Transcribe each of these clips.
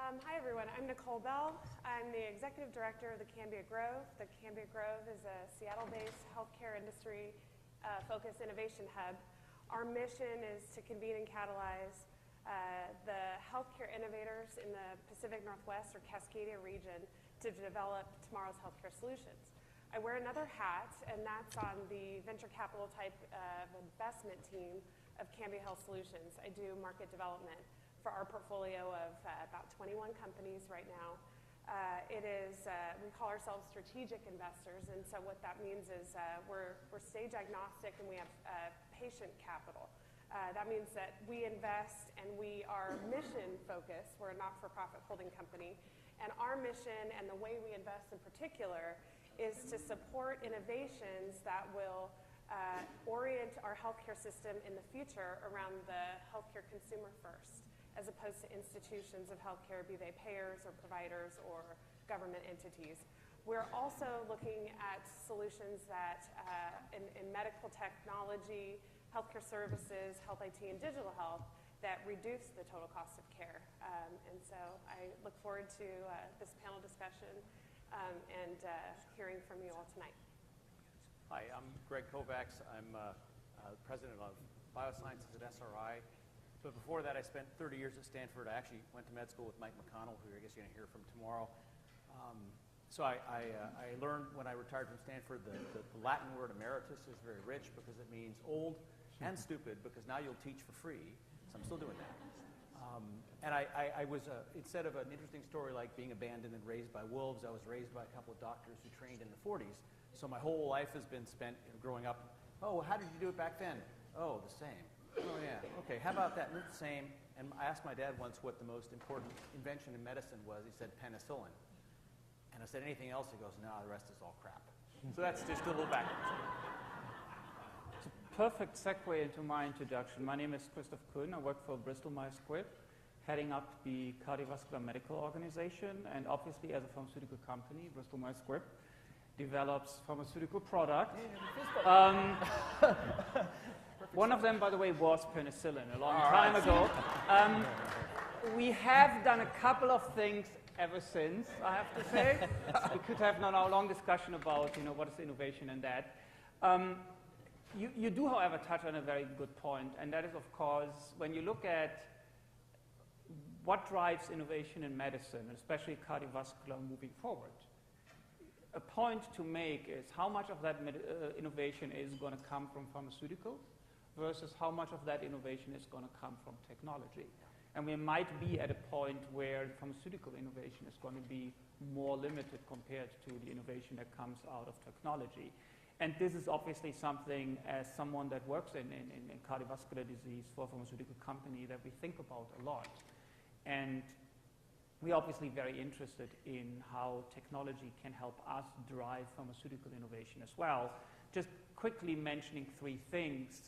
Hi, everyone. I'm Nicole Bell. I'm the Executive Director of the Cambia Grove. The Cambia Grove is a Seattle-based healthcare industry focused innovation hub. Our mission is to convene and catalyze the healthcare innovators in the Pacific Northwest or Cascadia region to develop tomorrow's healthcare solutions. I wear another hat, and that's on the venture capital type of investment team of Cambia Health Solutions. I do market development for our portfolio of about 21 companies right now. We call ourselves strategic investors, and so what that means is we're stage agnostic and we have patient capital. That means that we invest and we are mission focused. We're a not-for-profit holding company, and our mission and the way we invest in particular is to support innovations that will orient our healthcare system in the future around the healthcare consumer first, as opposed to institutions of healthcare, be they payers or providers or government entities. We're also looking at solutions that in medical technology, healthcare services, health IT, and digital health that reduce the total cost of care. And so I look forward to this panel discussion and hearing from you all tonight. Hi, I'm Greg Kovacs. I'm president of Biosciences at SRI. But before that, I spent 30 years at Stanford. I actually went to med school with Mike McConnell, who I guess you're going to hear from tomorrow. So I learned when I retired from Stanford the Latin word emeritus is very rich because it means old and stupid, because now you'll teach for free. So I'm still doing that. And I was, instead of an interesting story like being abandoned and raised by wolves, I was raised by a couple of doctors who trained in the 40s. So my whole life has been spent growing up, oh, how did you do it back then? Oh, the same. Oh, yeah. Okay, how about that? It's the same. And I asked my dad once what the most important invention in medicine was. He said penicillin. And I said, anything else? He goes, no, the rest is all crap. So that's just a little background. It's a perfect segue into my introduction. My name is Christoph Kuhn. I work for Bristol Myers Squibb, heading up the cardiovascular medical organization. And obviously, as a pharmaceutical company, Bristol Myers Squibb develops pharmaceutical products. One of them, by the way, was penicillin a long time ago. We have done a couple of things ever since, I have to say. We could have now a long discussion about, what is innovation in that. You do, however, touch on a very good point, and that is, of course, when you look at what drives innovation in medicine, especially cardiovascular, moving forward. A point to make is how much of that innovation is going to come from pharmaceuticals versus how much of that innovation is going to come from technology. And we might be at a point where pharmaceutical innovation is going to be more limited compared to the innovation that comes out of technology. And this is obviously something, as someone that works in cardiovascular disease for a pharmaceutical company, that we think about a lot. And we're obviously very interested in how technology can help us drive pharmaceutical innovation as well. Just quickly mentioning three things.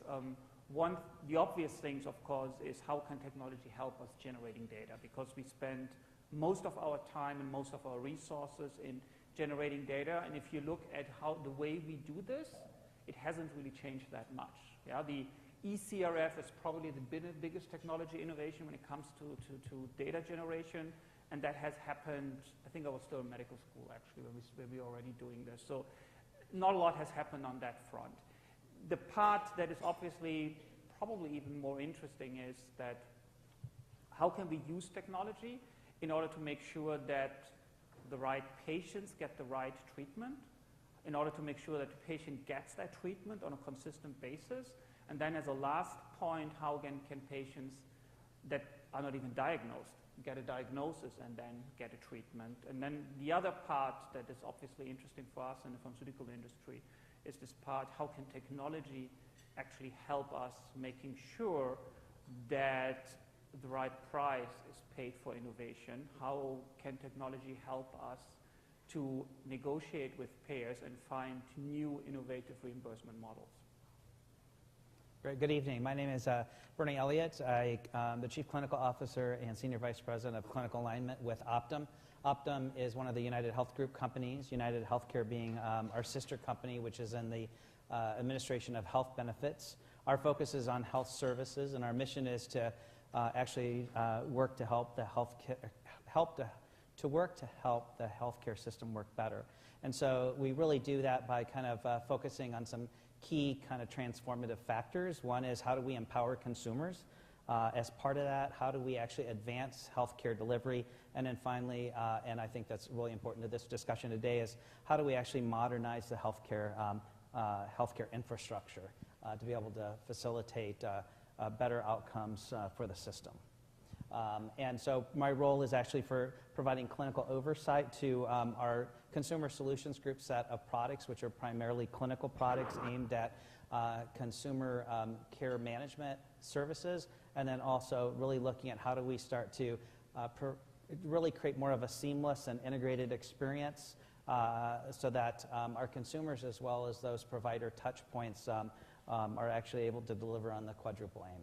One, the obvious things, of course, is how can technology help us generating data? Because we spend most of our time and most of our resources in generating data. And if you look at how the way we do this, it hasn't really changed that much. Yeah, the eCRF is probably the biggest technology innovation when it comes to data generation. And that has happened, I think I was still in medical school, actually, when we were already doing this. So not a lot has happened on that front. The part that is obviously probably even more interesting is that how can we use technology in order to make sure that the right patients get the right treatment, in order to make sure that the patient gets that treatment on a consistent basis, and then as a last point, how can patients that are not even diagnosed get a diagnosis and then get a treatment. And then the other part that is obviously interesting for us in the pharmaceutical industry is this part, how can technology actually help us making sure that the right price is paid for innovation? How can technology help us to negotiate with payers and find new innovative reimbursement models? Great. Good evening. My name is Bernie Elliott. I'm the Chief Clinical Officer and Senior Vice President of Clinical Alignment with Optum. Optum is one of the United Health Group companies, United Healthcare being our sister company, which is in the administration of health benefits. Our focus is on health services, and our mission is to actually work to help the to work to help the healthcare system work better. And so we really do that by kind of focusing on some key kind of transformative factors. One is, how do we empower consumers? As part of that, how do we actually advance healthcare delivery? And then finally, and I think that's really important to this discussion today, is how do we actually modernize the healthcare infrastructure to be able to facilitate better outcomes for the system. And so my role is actually for providing clinical oversight to our consumer solutions group set of products, which are primarily clinical products aimed at consumer care management services, and then also really looking at how do we start to really create more of a seamless and integrated experience so that our consumers, as well as those provider touch points, are actually able to deliver on the quadruple aim.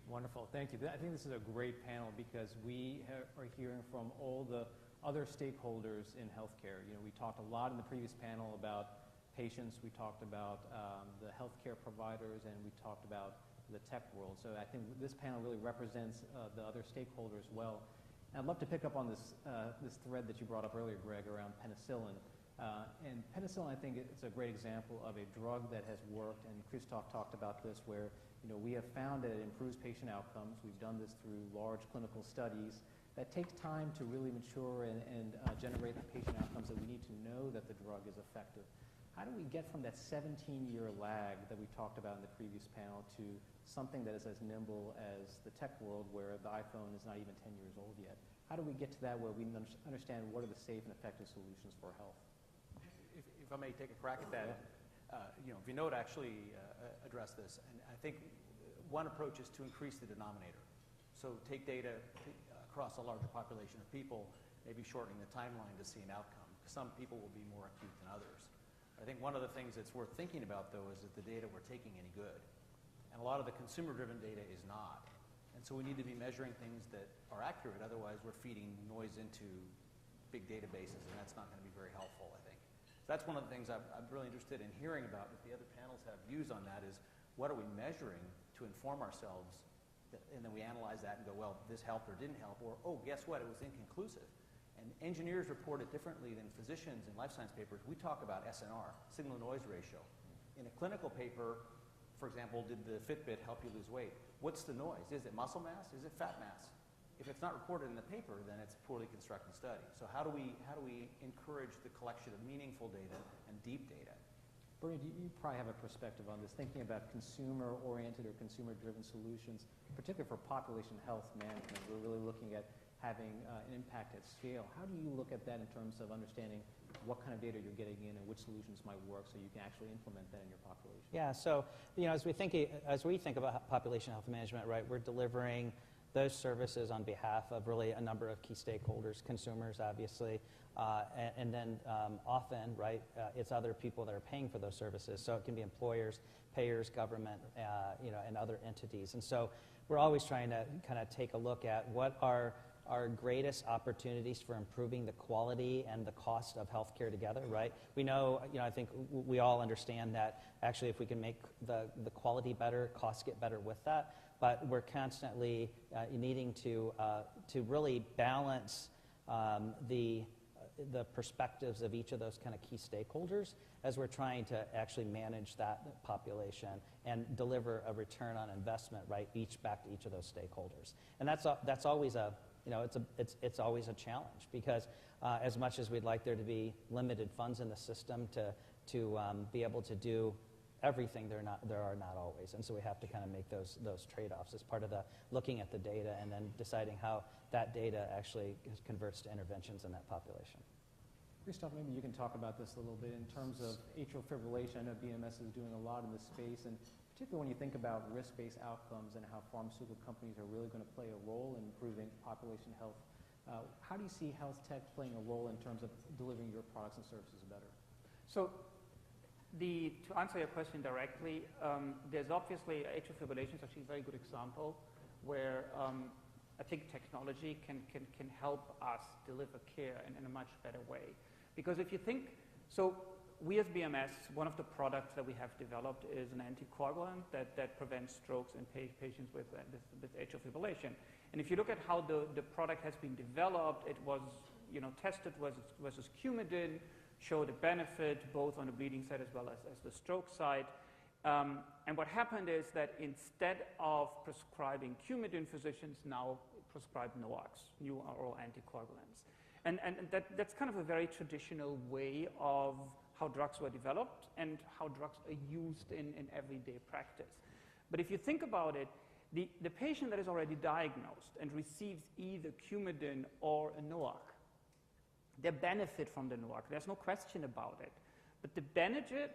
Wonderful, thank you. I think this is a great panel because we are hearing from all the other stakeholders in healthcare. You know, we talked a lot in the previous panel about patients, we talked about the healthcare providers, and we talked about the tech world. So I think this panel really represents the other stakeholders well. And I'd love to pick up on this thread that you brought up earlier, Greg, around penicillin. And penicillin, I think it's a great example of a drug that has worked, and Christoph talked about this, where we have found that it improves patient outcomes. We've done this through large clinical studies. That takes time to really mature and generate the patient outcomes that we need to know that the drug is effective. How do we get from that 17-year lag that we talked about in the previous panel to something that is as nimble as the tech world, where the iPhone is not even 10 years old yet? How do we get to that where we understand what are the safe and effective solutions for health? If I may take a crack at that, Vinod actually addressed this, and I think one approach is to increase the denominator. So take data across a larger population of people, maybe shortening the timeline to see an outcome. Some people will be more acute than others. I think one of the things that's worth thinking about, though, is that the data we're taking any good. And a lot of the consumer-driven data is not. And so we need to be measuring things that are accurate, otherwise we're feeding noise into big databases, and that's not going to be very helpful, I think. So that's one of the things I'm really interested in hearing about, if the other panels have views on that, is what are we measuring to inform ourselves, and then we analyze that and go, well, this helped or didn't help, or, oh, guess what, it was inconclusive. And engineers report it differently than physicians in life science papers. We talk about SNR, signal-to-noise ratio. In a clinical paper, for example, did the Fitbit help you lose weight? What's the noise? Is it muscle mass? Is it fat mass? If it's not reported in the paper, then it's a poorly constructed study. So how do we encourage the collection of meaningful data and deep data? Bernie, you probably have a perspective on this, thinking about consumer-oriented or consumer-driven solutions, particularly for population health management. We're really looking at having an impact at scale. How do you look at that in terms of understanding what kind of data you're getting in and which solutions might work so you can actually implement that in your population? Yeah, so as we think about population health management, right, we're delivering those services on behalf of really a number of key stakeholders, consumers, obviously, and then often, right, it's other people that are paying for those services. So it can be employers, payers, government, and other entities. And so we're always trying to kind of take a look at what are our greatest opportunities for improving the quality and the cost of healthcare together, right? We know, I think we all understand that actually if we can make the quality better, costs get better with that. But we're constantly needing to really balance the perspectives of each of those kind of key stakeholders as we're trying to actually manage that population and deliver a return on investment, right? Back to each of those stakeholders, and that's always it's always a challenge because as much as we'd like there to be limited funds in the system to be able to do everything, there are not always, and so we have to kind of make those trade-offs as part of the looking at the data and then deciding how that data actually converts to interventions in that population. Christoph, maybe you can talk about this a little bit in terms of atrial fibrillation. I know BMS is doing a lot in this space, and particularly when you think about risk-based outcomes and how pharmaceutical companies are really going to play a role in improving population health. How do you see health tech playing a role in terms of delivering your products and services better? So to answer your question directly, there's obviously atrial fibrillation is actually a very good example where I think technology can help us deliver care in a much better way. Because if you think, so we as BMS, one of the products that we have developed is an anticoagulant that prevents strokes in patients with atrial fibrillation. And if you look at how the product has been developed, it was tested versus Coumadin, showed a benefit both on the bleeding side as well as the stroke side. And what happened is that instead of prescribing Coumadin, physicians now prescribe NOACs, new oral anticoagulants. And that's kind of a very traditional way of how drugs were developed and how drugs are used in everyday practice. But if you think about it, the patient that is already diagnosed and receives either Coumadin or a NOAC, they benefit from the NOAC. There's no question about it. But the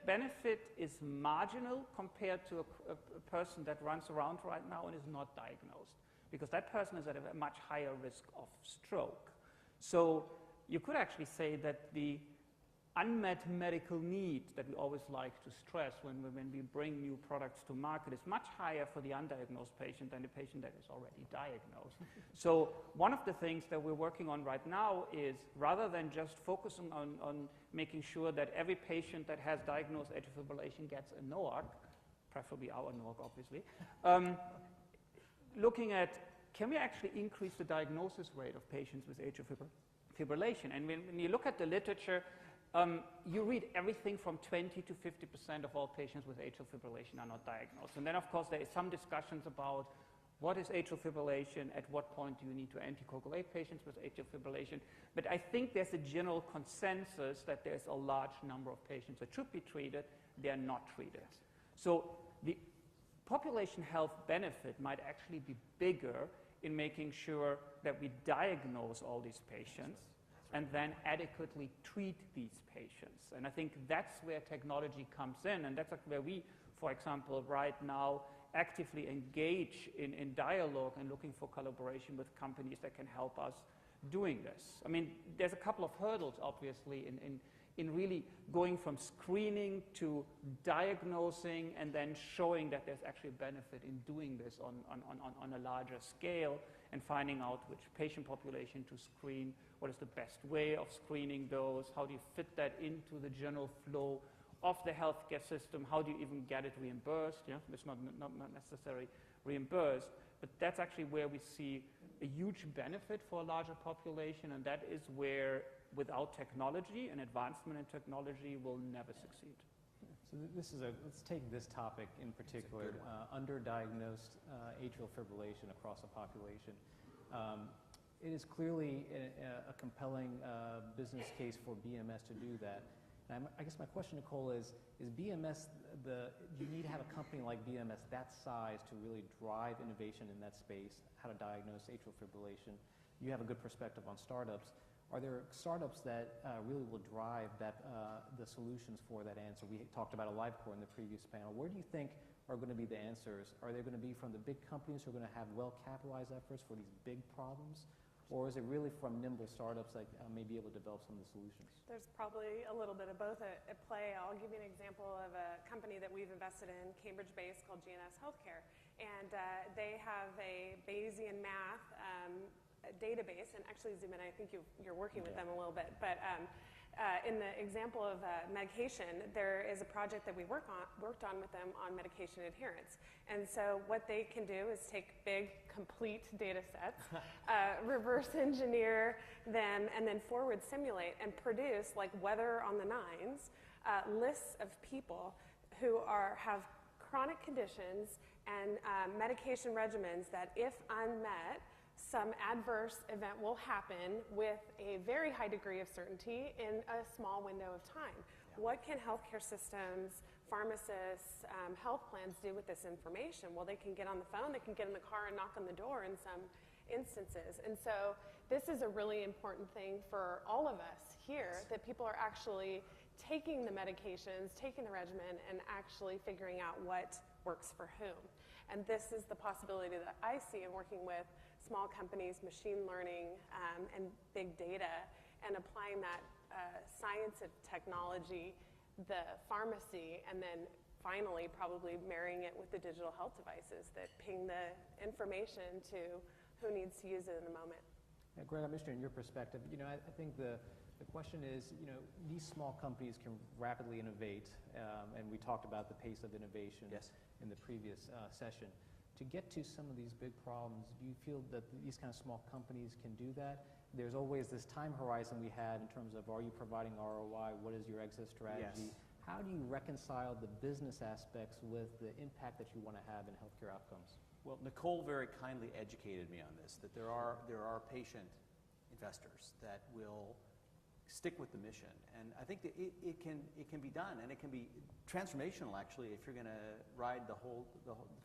benefit is marginal compared to a person that runs around right now and is not diagnosed, because that person is at a much higher risk of stroke. So you could actually say that the unmet medical need that we always like to stress when we bring new products to market is much higher for the undiagnosed patient than the patient that is already diagnosed. So one of the things that we're working on right now is, rather than just focusing on making sure that every patient that has diagnosed atrial fibrillation gets a NOAC, preferably our NOAC obviously, looking at, can we actually increase the diagnosis rate of patients with atrial fibrillation? And when you look at the literature, you read everything from 20 to 50% of all patients with atrial fibrillation are not diagnosed. And then, of course, there is some discussions about what is atrial fibrillation, at what point do you need to anticoagulate patients with atrial fibrillation. But I think there's a general consensus that there's a large number of patients that should be treated, they are not treated. So the population health benefit might actually be bigger in making sure that we diagnose all these patients and then adequately treat these patients. And I think that's where technology comes in, and that's where we, for example, right now actively engage in dialogue and looking for collaboration with companies that can help us doing this. I mean, there's a couple of hurdles, obviously, in really going from screening to diagnosing and then showing that there's actually a benefit in doing this on a larger scale and finding out which patient population to screen, what is the best way of screening those, how do you fit that into the general flow of the healthcare system, how do you even get it reimbursed? Yeah, it's not necessarily reimbursed, but that's actually where we see a huge benefit for a larger population, and that is where, without technology and advancement in technology, we'll never succeed. So this is let's take this topic in particular, underdiagnosed atrial fibrillation across a population. It is clearly a compelling business case for BMS to do that. And I guess my question, Nicole, is BMS, you need to have a company like BMS that size to really drive innovation in that space, how to diagnose atrial fibrillation. You have a good perspective on startups. Are there startups that really will drive the solutions for that answer? We talked about AliveCore in the previous panel. Where do you think are going to be the answers? Are they going to be from the big companies who are going to have well-capitalized efforts for these big problems? Or is it really from nimble startups that may be able to develop some of the solutions? There's probably a little bit of both at play. I'll give you an example of a company that we've invested in, Cambridge-based, called GNS Healthcare. And they have a Bayesian math database, and actually, Zubin, I think you're working with them a little bit, but in the example of medication, there is a project that we worked on with them on medication adherence. And so what they can do is take big, complete data sets, reverse engineer them, and then forward simulate and produce, like weather on the nines, lists of people who have chronic conditions and medication regimens that, if unmet, some adverse event will happen with a very high degree of certainty in a small window of time. Yeah. What can healthcare systems, pharmacists, health plans do with this information? Well, they can get on the phone, they can get in the car and knock on the door in some instances. And so this is a really important thing for all of us here, that people are actually taking the medications, taking the regimen, and actually figuring out what works for whom. And this is the possibility that I see in working with small companies, machine learning, and big data, and applying that science and technology, the pharmacy, and then finally probably marrying it with the digital health devices that ping the information to who needs to use it in the moment. Yeah, Greg, I'm interested in your perspective. You know, I think the The question is, these small companies can rapidly innovate, and we talked about the pace of innovation in the previous session. To get to some of these big problems, do you feel that these kind of small companies can do that? There's always this time horizon we had in terms of, are you providing ROI? What is your exit strategy? Yes. How do you reconcile the business aspects with the impact that you want to have in healthcare outcomes? Well, Nicole very kindly educated me on this, that there are patient investors that will stick with the mission. And I think that it can be done, and it can be transformational, actually, if you're going to ride the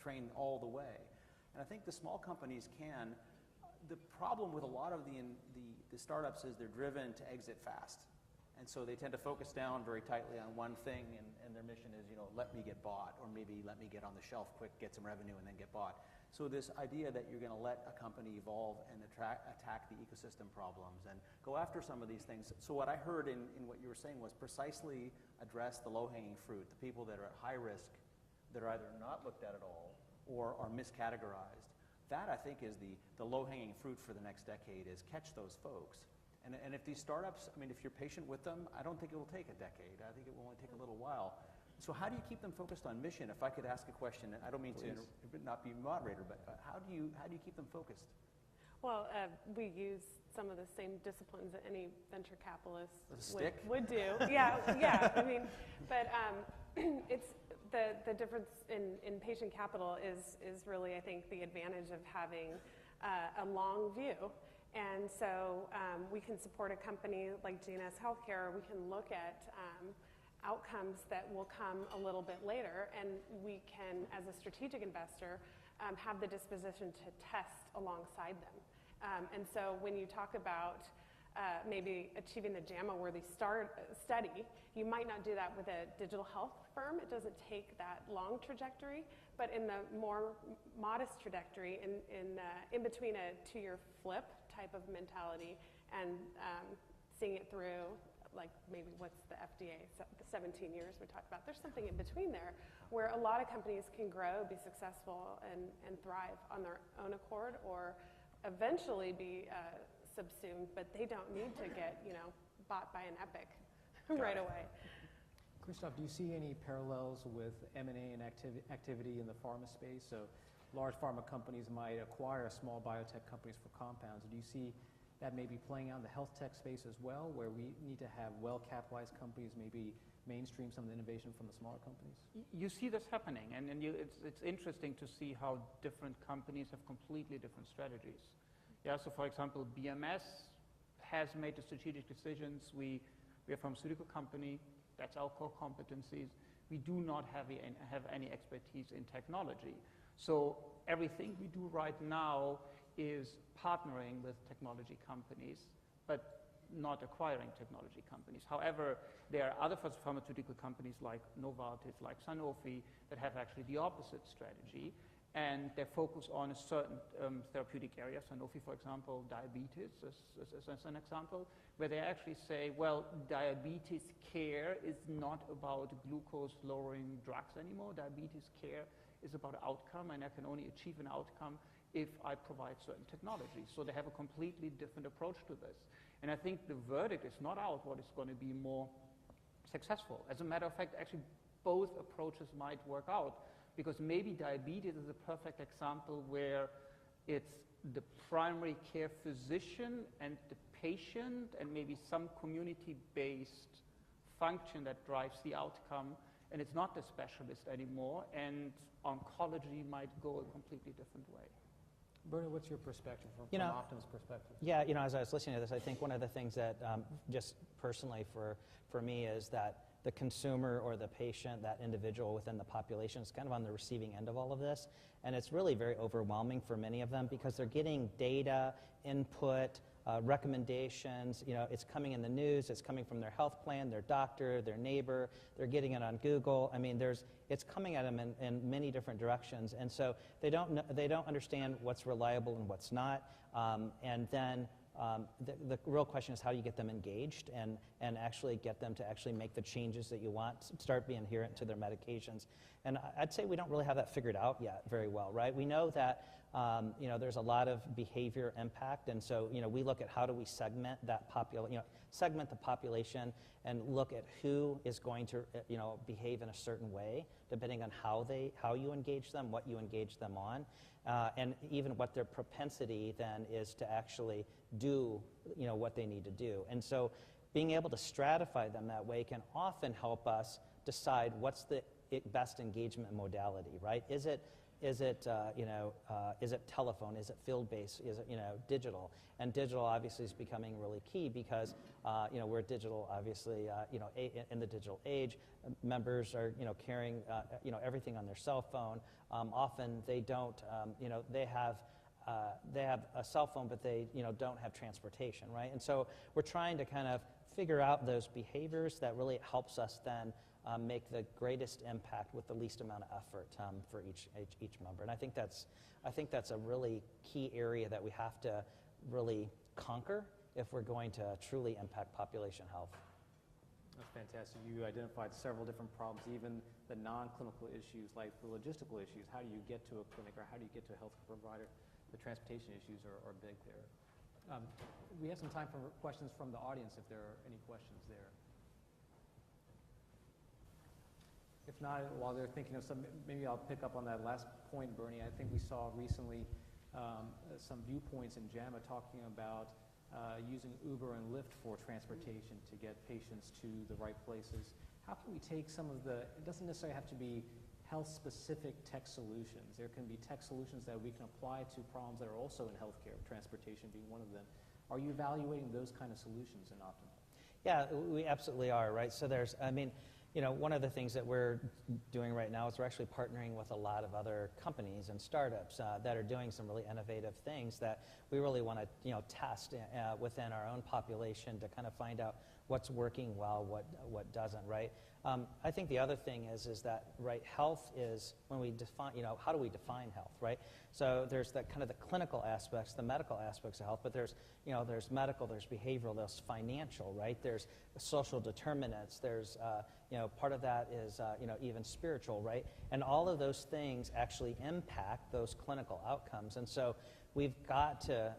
train all the way. And I think the small companies can. The problem with a lot of the startups is they're driven to exit fast. And so they tend to focus down very tightly on one thing, and their mission is, let me get bought, or maybe let me get on the shelf quick, get some revenue, and then get bought. So this idea that you're going to let a company evolve and attack the ecosystem problems and go after some of these things. So what I heard in what you were saying was precisely address the low-hanging fruit, the people that are at high risk, that are either not looked at all or are miscategorized. That, I think, is the low-hanging fruit for the next decade, is catch those folks. And if these startups, if you're patient with them, I don't think it will take a decade. I think it will only take a little while. So how do you keep them focused on mission? If I could ask a question, I don't mean to not be moderator, but how do you keep them focused? Well, we use some of the same disciplines that any venture capitalist would do. Yeah. But it's the difference in patient capital is really, I think, the advantage of having a long view. And so we can support a company like GNS Healthcare. We can look at outcomes that will come a little bit later, and we can, as a strategic investor, have the disposition to test alongside them. And so when you talk about maybe achieving the JAMA-worthy study, you might not do that with a digital health firm. It doesn't take that long trajectory, but in the more modest trajectory, in between a 2-year flip type of mentality and seeing it through, like maybe what's the FDA, 17 years we talked about. There's something in between there where a lot of companies can grow, be successful, and thrive on their own accord, or eventually be subsumed, but they don't need to get bought by an Epic right away. Christoph, do you see any parallels with M&A and activity in the pharma space? So large pharma companies might acquire small biotech companies for compounds. Do you see that maybe playing out in the health tech space as well, where we need to have well-capitalized companies maybe mainstream some of the innovation from the smaller companies? You see this happening, and it's interesting to see how different companies have completely different strategies. Yeah, so for example, BMS has made the strategic decisions. We're a pharmaceutical company. That's our core competencies. We do not have any expertise in technology. So everything we do right now is partnering with technology companies, but not acquiring technology companies. However, there are other pharmaceutical companies like Novartis, like Sanofi, that have actually the opposite strategy, and they focus on a certain therapeutic area. Sanofi, for example, diabetes as an example, where they actually say, well, diabetes care is not about glucose-lowering drugs anymore. Diabetes care is about outcome, and I can only achieve an outcome if I provide certain technology. So they have a completely different approach to this. And I think the verdict is not out what is going to be more successful. As a matter of fact, actually, both approaches might work out, because maybe diabetes is a perfect example where it's the primary care physician and the patient and maybe some community-based function that drives the outcome, and it's not the specialist anymore, and oncology might go a completely different way. Bernie, what's your perspective from Optum's perspective? Yeah, as I was listening to this, I think one of the things that just personally for me is that the consumer or the patient, that individual within the population, is kind of on the receiving end of all of this. And it's really very overwhelming for many of them because they're getting data, input, recommendations. It's coming in the news, it's coming from their health plan, their doctor, their neighbor. They're getting it on Google. I mean, it's coming at them in many different directions. And so they don't understand what's reliable and what's not. And then the real question is how do you get them engaged and actually get them to actually make the changes that you want, start being adherent to their medications. And I'd say we don't really have that figured out yet very well, right? We know that there's a lot of behavior impact, and so we look at how do we segment that segment the population and look at who is going to behave in a certain way depending on how you engage them, what you engage them on, and even what their propensity then is to actually do what they need to do. And so being able to stratify them that way can often help us decide what's the best engagement modality, right? Is it telephone? Is it field-based? Is it digital? And digital obviously is becoming really key because we're digital, obviously, in the digital age. Members are carrying everything on their cell phone. Often they don't. They have a cell phone, but they don't have transportation, right? And so we're trying to kind of figure out those behaviors that really helps us then make the greatest impact with the least amount of effort for each member. And I think that's a really key area that we have to really conquer if we're going to truly impact population health. That's fantastic. You identified several different problems, even the non-clinical issues like the logistical issues. How do you get to a clinic or how do you get to a healthcare provider? The transportation issues are big there. We have some time for questions from the audience if there are any questions there. If not, while they're thinking of some, maybe I'll pick up on that last point, Bernie. I think we saw recently some viewpoints in JAMA talking about using Uber and Lyft for transportation to get patients to the right places. How can we take some of it doesn't necessarily have to be health-specific tech solutions. There can be tech solutions that we can apply to problems that are also in healthcare, transportation being one of them. Are you evaluating those kind of solutions in Optum? Yeah, we absolutely are, right? So one of the things that we're doing right now is we're actually partnering with a lot of other companies and startups that are doing some really innovative things that we really want to test within our own population to kind of find out what's working well, what doesn't, right? I think the other thing is that, right, health is when we define, how do we define health, right? So there's that kind of the clinical aspects, the medical aspects of health, but there's medical, there's behavioral, there's financial, right? There's social determinants, there's, part of that is, even spiritual, right? And all of those things actually impact those clinical outcomes. And so we've got to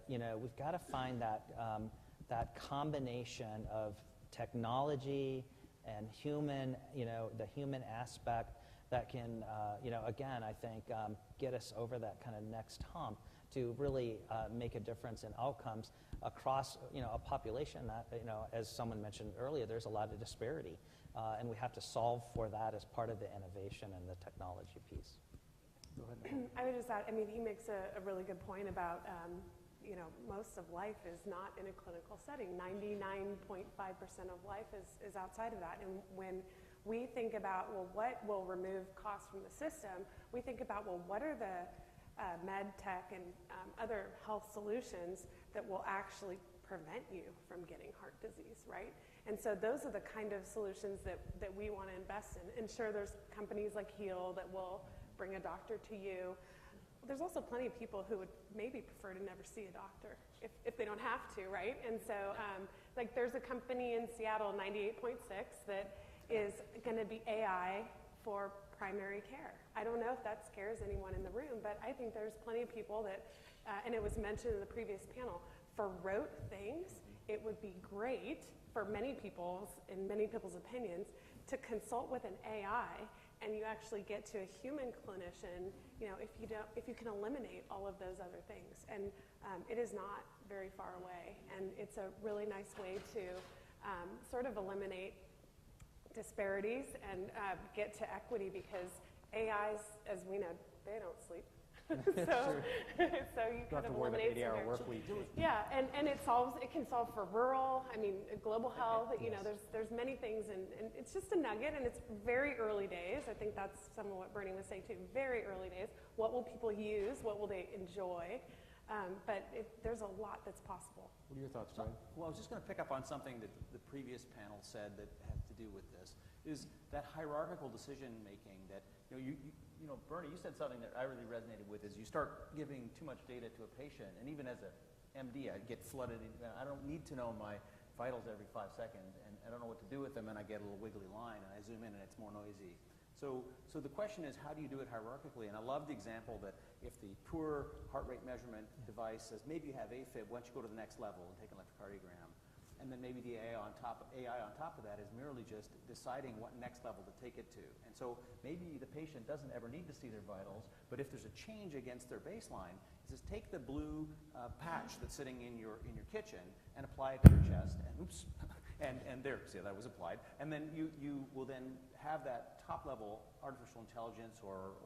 find that combination of technology and human, the human aspect that can, again, I think, get us over that kind of next hump to really make a difference in outcomes across, a population that, as someone mentioned earlier, there's a lot of disparity, and we have to solve for that as part of the innovation and the technology piece. Go ahead. I would just add, he makes a really good point about, most of life is not in a clinical setting. 99.5% of life is outside of that. And when we think about, what will remove costs from the system, we think about, what are the med tech and other health solutions that will actually prevent you from getting heart disease, right? And so those are the kind of solutions that we want to invest in. And sure, there's companies like Heal that will bring a doctor to you. There's also plenty of people who would maybe prefer to never see a doctor if they don't have to, right? And so, there's a company in Seattle, 98.6, that is going to be AI for primary care. I don't know if that scares anyone in the room, but I think there's plenty of people that, and it was mentioned in the previous panel, for rote things, it would be great for many people's opinions, to consult with an AI and you actually get to a human clinician, if you can eliminate all of those other things. And it is not very far away, and it's a really nice way to sort of eliminate disparities and get to equity, because AIs, as we know, they don't sleep. so you kind of eliminate some 8-hour work week. Yeah, and it can solve for rural, global health. There's many things, and it's just a nugget, and it's very early days. I think that's some of what Bernie was saying too. Very early days. What will people use? What will they enjoy? But there's a lot that's possible. What are your thoughts, Fred? Well, I was just going to pick up on something that the previous panel said that had to do with this, is that hierarchical decision making that, Bernie, you said something that I really resonated with, is you start giving too much data to a patient, and even as a MD, I get flooded. I don't need to know my vitals every 5 seconds, and I don't know what to do with them, and I get a little wiggly line, and I zoom in, and it's more noisy. So the question is, how do you do it hierarchically? And I love the example that if the poor heart rate measurement device says, maybe you have AFib, why don't you go to the next level and take an electrocardiogram? And then maybe the AI on top of that is merely just deciding what next level to take it to. And so maybe the patient doesn't ever need to see their vitals, but if there's a change against their baseline, it says take the blue patch that's sitting in your kitchen and apply it to your chest. And oops, and there, see, that was applied. And then you will then have that top-level artificial intelligence or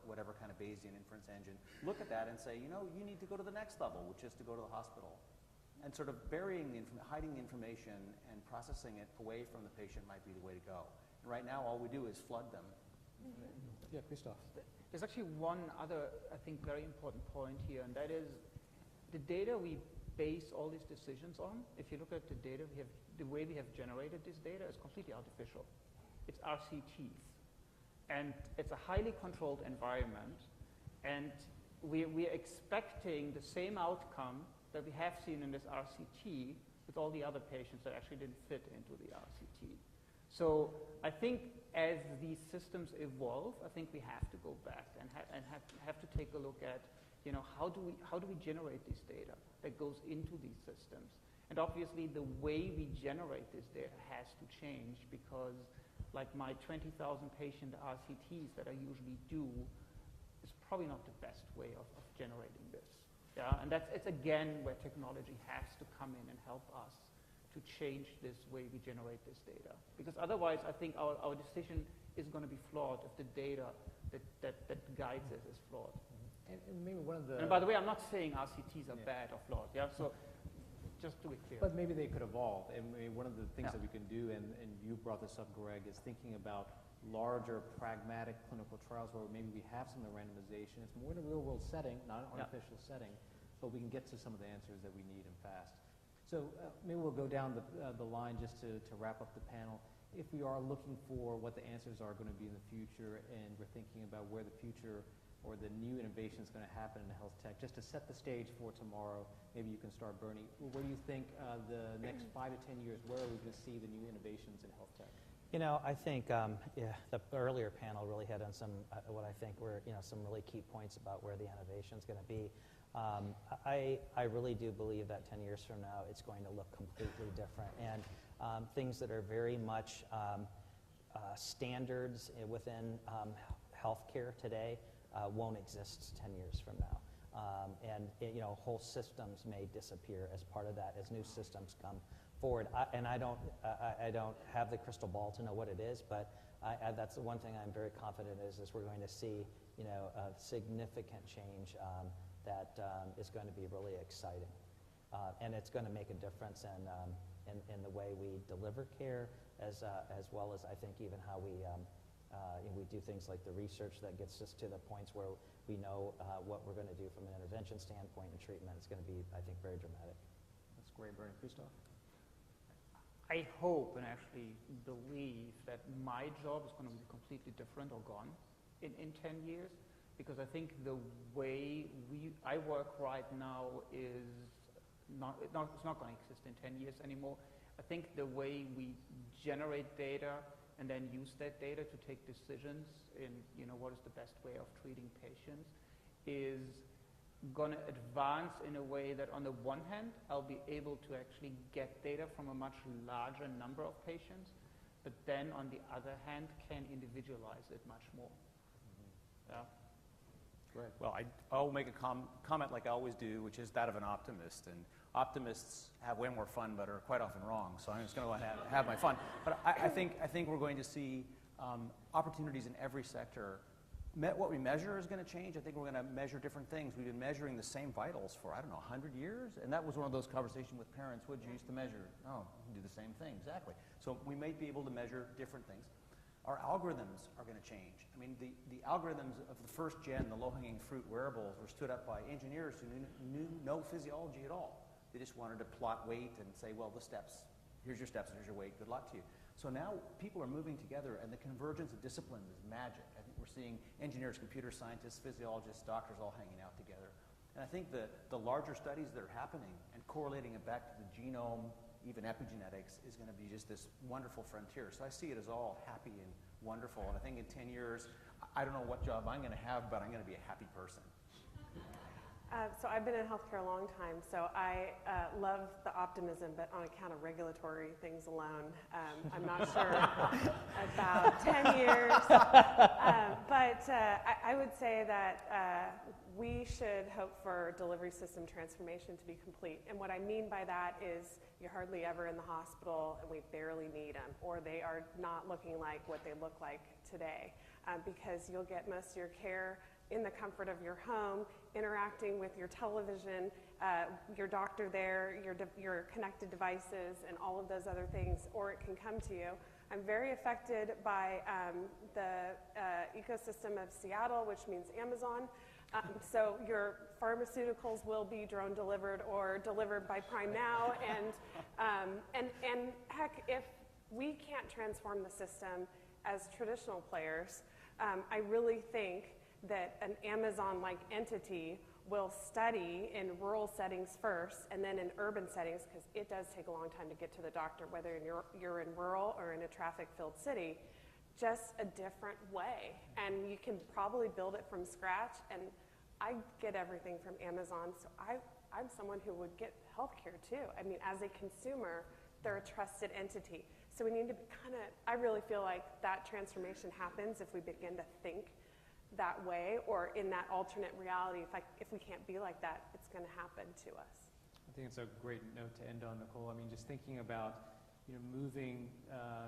whatever kind of Bayesian inference engine look at that and say, you need to go to the next level, which is to go to the hospital. And sort of hiding the information and processing it away from the patient might be the way to go. And right now, all we do is flood them. Yeah, Christoph. There's actually one other, I think, very important point here, and that is the data we base all these decisions on. If you look at the data, the way we have generated this data is completely artificial. It's RCTs. And it's a highly controlled environment, and we're expecting the same outcome that we have seen in this RCT with all the other patients that actually didn't fit into the RCT. So I think as these systems evolve, I think we have to go back and have to take a look at, how do we generate this data that goes into these systems? And obviously the way we generate this data has to change, because like my 20,000 patient RCTs that I usually do is probably not the best way of generating this. Yeah, and it's again where technology has to come in and help us to change this way we generate this data. Because otherwise, I think our decision is going to be flawed if the data that guides us is flawed. And maybe one of the... And by the way, I'm not saying RCTs are bad or flawed. Yeah, so just to be clear. But maybe they could evolve. And maybe one of the things that we can do, and you brought this up, Greg, is thinking about larger pragmatic clinical trials where maybe we have some of the randomization. It's more in a real world setting, not an artificial setting, but we can get to some of the answers that we need and fast. So maybe we'll go down the line just to wrap up the panel. If we are looking for what the answers are going to be in the future, and we're thinking about where the future or the new innovation is going to happen in health tech, just to set the stage for tomorrow, maybe you can start, Bernie. Where do you think the next 5 to 10 years, where are we going to see the new innovations in health tech? I think the earlier panel really hit on some what I think were some really key points about where the innovation is going to be. I really do believe that 10 years from now it's going to look completely different, and things that are very much standards within healthcare today won't exist 10 years from now, and whole systems may disappear as part of that as new systems come forward. I don't have the crystal ball to know what it is, but that's the one thing I'm very confident is we're going to see a significant change that is going to be really exciting, and it's going to make a difference in the way we deliver care, as well as I think even how we do things like the research that gets us to the points where we know what we're going to do from an intervention standpoint and treatment. It's going to be, I think, very dramatic. That's great, Bernie. Christoph? I hope and actually believe that my job is going to be completely different or gone in 10 years, because I think the way I work right now is it's not going to exist in 10 years anymore. I think the way we generate data and then use that data to take decisions in what is the best way of treating patients is going to advance in a way that on the one hand I'll be able to actually get data from a much larger number of patients, but then on the other hand can individualize it much more. Yeah. Right. Well, I'll make a comment like I always do, which is that of an optimist. And optimists have way more fun, but are quite often wrong. So I'm just going to have my fun. But I think we're going to see opportunities in every sector. What we measure is going to change. I think we're going to measure different things. We've been measuring the same vitals for, 100 years? And that was one of those conversations with parents. What did you used to measure? Oh, you do the same thing, exactly. So we may be able to measure different things. Our algorithms are going to change. I mean, the algorithms of the first gen, the low-hanging fruit wearables, were stood up by engineers who knew no physiology at all. They just wanted to plot weight and say, well, here's your steps, and here's your weight, good luck to you. So now people are moving together, and the convergence of disciplines is magic. I think we're seeing engineers, computer scientists, physiologists, doctors all hanging out together. And I think the larger studies that are happening and correlating it back to the genome, even epigenetics, is going to be just this wonderful frontier. So I see it as all happy and wonderful. And I think in 10 years, I don't know what job I'm going to have, but I'm going to be a happy person. So I've been in healthcare a long time, so I love the optimism, but on account of regulatory things alone, I'm not sure about 10 years. But I would say that we should hope for delivery system transformation to be complete. And what I mean by that is you're hardly ever in the hospital and we barely need them, or they are not looking like what they look like today, because you'll get most of your care in the comfort of your home, interacting with your television, your doctor there, your connected devices, and all of those other things, or it can come to you. I'm very affected by the ecosystem of Seattle, which means Amazon. So your pharmaceuticals will be drone delivered or delivered by Prime Now, and heck, if we can't transform the system as traditional players, I really think that an Amazon-like entity will study in rural settings first and then in urban settings, because it does take a long time to get to the doctor, whether you're in rural or in a traffic-filled city, just a different way. And you can probably build it from scratch, and I get everything from Amazon, so I'm someone who would get healthcare too. I mean, as a consumer, they're a trusted entity. So we need to I really feel like that transformation happens if we begin to think that way, or in that alternate reality. If we can't be like that, it's going to happen to us. I think it's a great note to end on, Nicole. I mean, just thinking about moving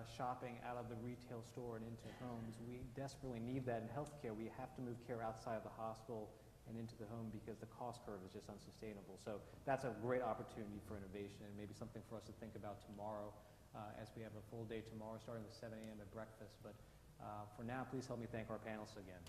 shopping out of the retail store and into homes, we desperately need that in healthcare. We have to move care outside of the hospital and into the home because the cost curve is just unsustainable. So that's a great opportunity for innovation, and maybe something for us to think about tomorrow as we have a full day tomorrow, starting with 7 a.m. at breakfast. But for now, please help me thank our panelists again.